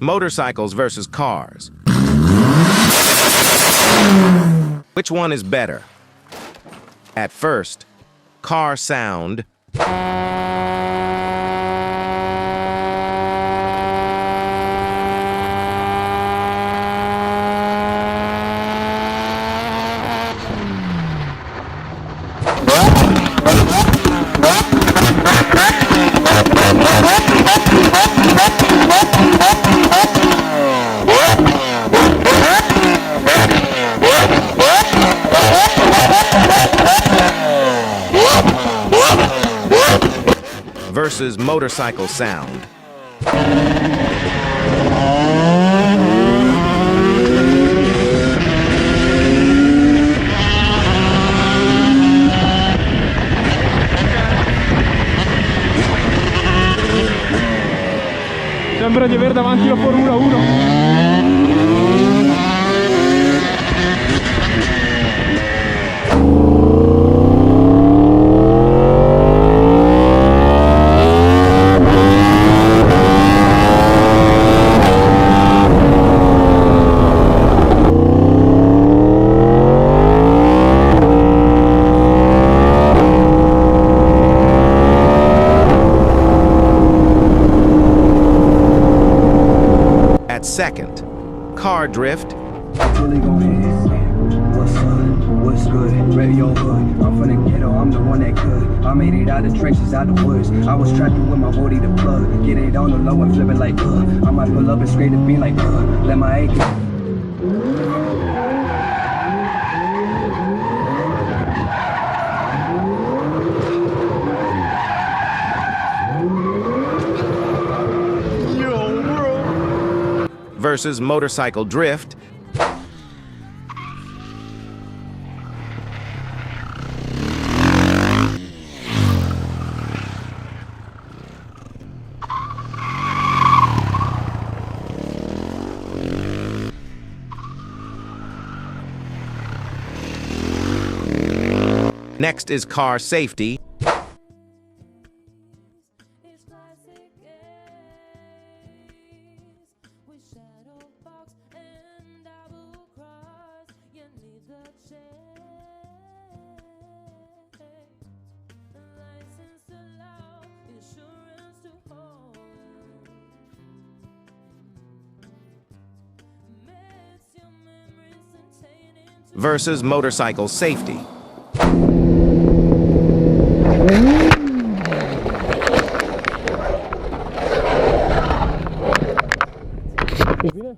Motorcycles versus cars. Which one is better? At first, car sound. Versus motorcycle sound. Sembra di avere davanti la Formula 1. Second, car drift. What's good? Radio hood. I'm from the ghetto, I'm the one that could. I made it out the trenches, out the woods. I was trapped with my body to plug. Get it on the low and flip it like I might pull up and scrape the beat like let my AK. Versus motorcycle drift. Next is car safety. Versus motorcycle safety.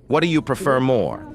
What do you prefer more?